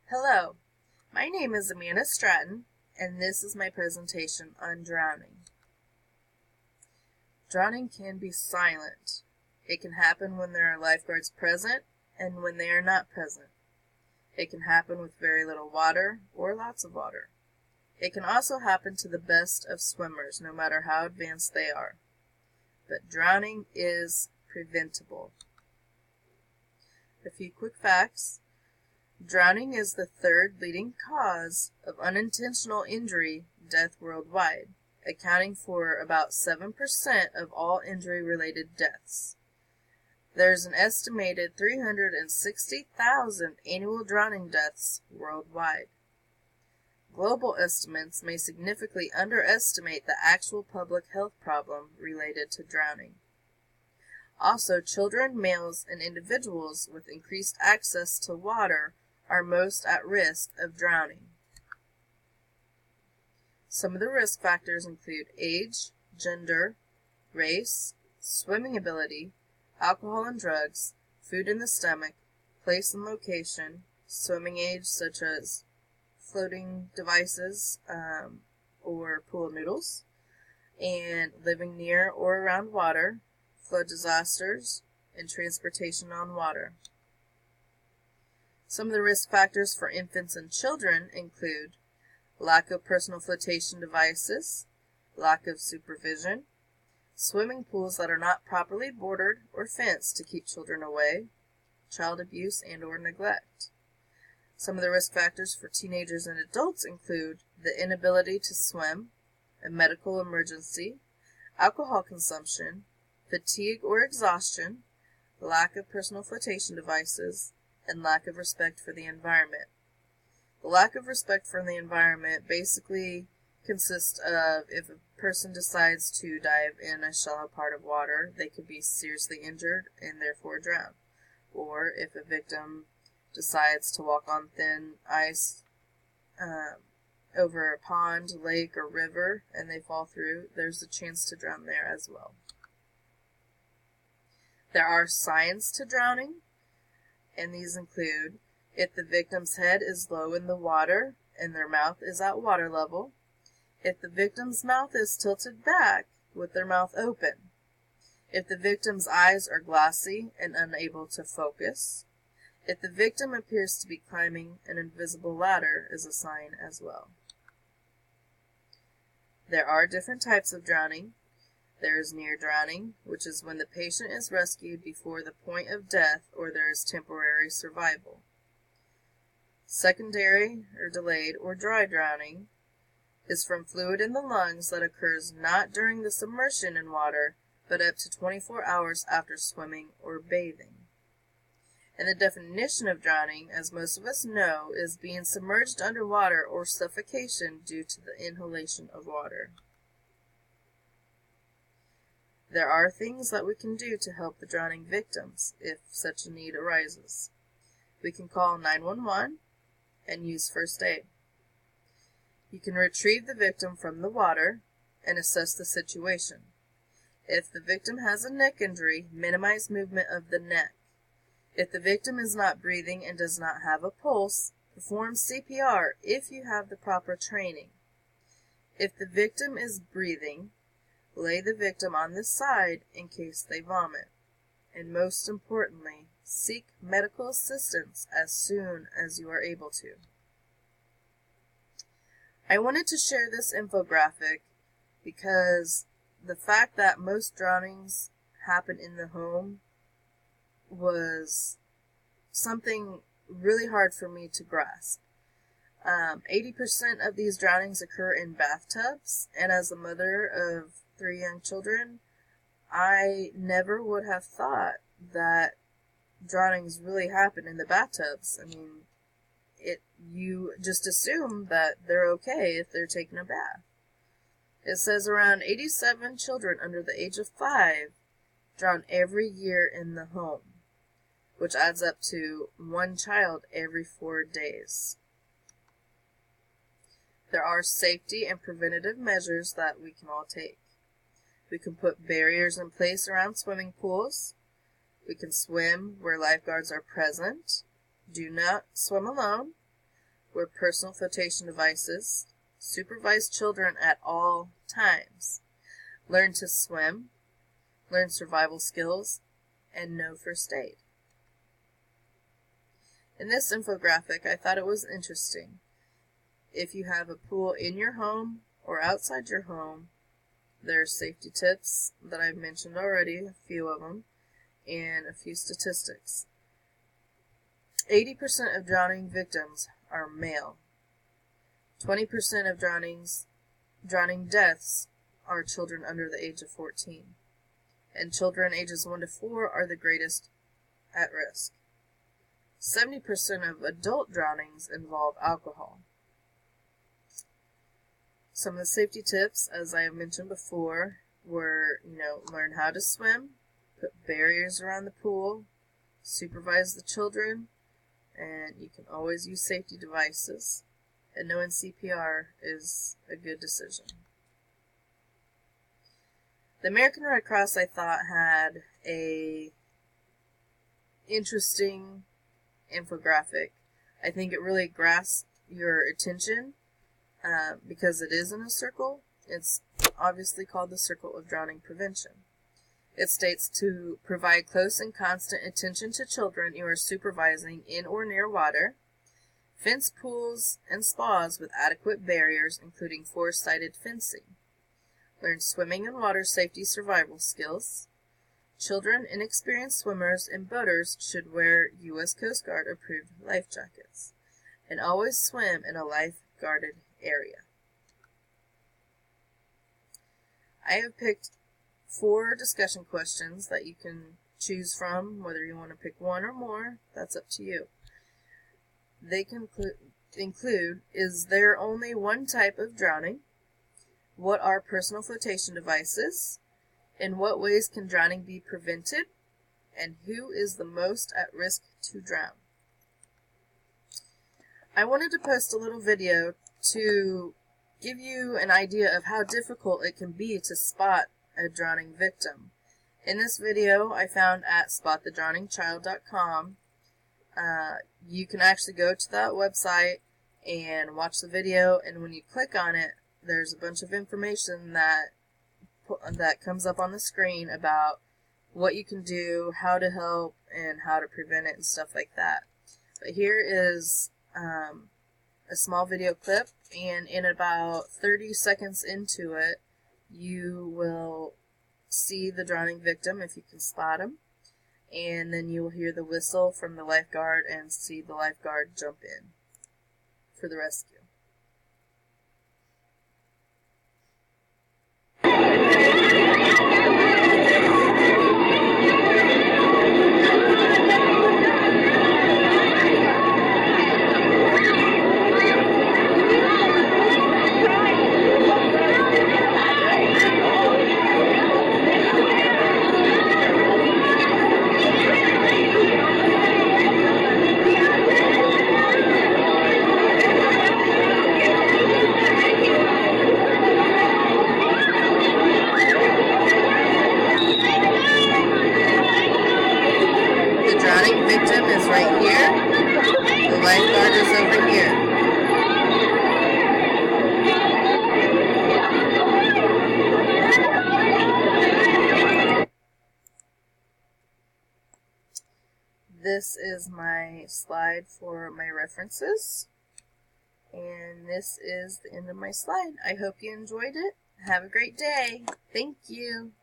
Hello, my name is Amanda Stratton, and this is my presentation on drowning. Drowning can be silent. It can happen when there are lifeguards present and when they are not present. It can happen with very little water or lots of water. It can also happen to the best of swimmers, no matter how advanced they are. But drowning is preventable. A few quick facts. Drowning is the third leading cause of unintentional injury death worldwide, accounting for about 7% of all injury-related deaths. There's an estimated 360,000 annual drowning deaths worldwide. Global estimates may significantly underestimate the actual public health problem related to drowning. Also, children, males, and individuals with increased access to water are most at risk of drowning. Some of the risk factors include age, gender, race, swimming ability, alcohol and drugs, food in the stomach, place and location, swimming age such as floating devices or pool noodles, and living near or around water, flood disasters, and transportation on water. Some of the risk factors for infants and children include lack of personal flotation devices, lack of supervision, swimming pools that are not properly bordered or fenced to keep children away, child abuse and or neglect. Some of the risk factors for teenagers and adults include the inability to swim, a medical emergency, alcohol consumption, fatigue or exhaustion, lack of personal flotation devices, and lack of respect for the environment. The lack of respect for the environment basically consists of if a person decides to dive in a shallow part of water, they could be seriously injured and therefore drown. Or if a victim decides to walk on thin ice over a pond, lake, or river and they fall through, there's a chance to drown there as well. There are signs to drowning, and these include if the victim's head is low in the water and their mouth is at water level, if the victim's mouth is tilted back with their mouth open, if the victim's eyes are glassy and unable to focus, if the victim appears to be climbing an invisible ladder is a sign as well. There are different types of drowning. There is near drowning, which is when the patient is rescued before the point of death or there is temporary survival. Secondary or delayed or dry drowning is from fluid in the lungs that occurs not during the submersion in water, but up to 24 hours after swimming or bathing. And the definition of drowning, as most of us know, is being submerged underwater or suffocation due to the inhalation of water. There are things that we can do to help the drowning victims if such a need arises. We can call 911 and use first aid. You can retrieve the victim from the water and assess the situation. If the victim has a neck injury, minimize movement of the neck. If the victim is not breathing and does not have a pulse, perform CPR if you have the proper training. If the victim is breathing, lay the victim on the side in case they vomit. And most importantly, seek medical assistance as soon as you are able to. I wanted to share this infographic because the fact that most drownings happen in the home was something really hard for me to grasp. 80% of these drownings occur in bathtubs, and as a mother of 3 young children, I never would have thought that drownings really happen in the bathtubs. I mean, you just assume that they're okay if they're taking a bath. It says around 87 children under the age of 5 drown every year in the home, which adds up to 1 child every 4 days. There are safety and preventative measures that we can all take. We can put barriers in place around swimming pools. We can swim where lifeguards are present. Do not swim alone. wear personal flotation devices, supervise children at all times, learn to swim, learn survival skills, and know first aid. In this infographic, I thought it was interesting. If you have a pool in your home or outside your home, there are safety tips that I've mentioned already, a few of them, and a few statistics. 80% of drowning victims are male. 20% of drowning deaths are children under the age of 14. And children ages 1 to 4 are the greatest at risk. 70% of adult drownings involve alcohol. Some of the safety tips, as I have mentioned before, were, learn how to swim, put barriers around the pool, supervise the children, and you can always use safety devices. And knowing CPR is a good decision. The American Red Cross, I thought, had a interesting infographic. I think it really grasps your attention because it is in a circle. It's obviously called the Circle of Drowning Prevention. It states to provide close and constant attention to children you are supervising in or near water, fence pools and spas with adequate barriers, including four-sided fencing. Learn swimming and water safety survival skills. Children, inexperienced swimmers, and boaters should wear U.S. Coast Guard approved life jackets. And always swim in a life-guarded area. I have picked 4 discussion questions that you can choose from, whether you want to pick one or more, that's up to you. They can include, is there only one type of drowning? What are personal flotation devices? In what ways can drowning be prevented? And who is the most at risk to drown? I wanted to post a little video to give you an idea of how difficult it can be to spot a drowning victim. In this video I found at spotthedrowningchild.com. You can actually go to that website and watch the video, and when you click on it, there's a bunch of information that comes up on the screen about what you can do, how to help, and how to prevent it and stuff like that. But here is a small video clip, and in about 30 seconds into it, you will see the drowning victim if you can spot him, and then you will hear the whistle from the lifeguard and see the lifeguard jump in for the rescue. Victim is right here. The lifeguard is over here. This is my slide for my references. And this is the end of my slide. I hope you enjoyed it. Have a great day. Thank you.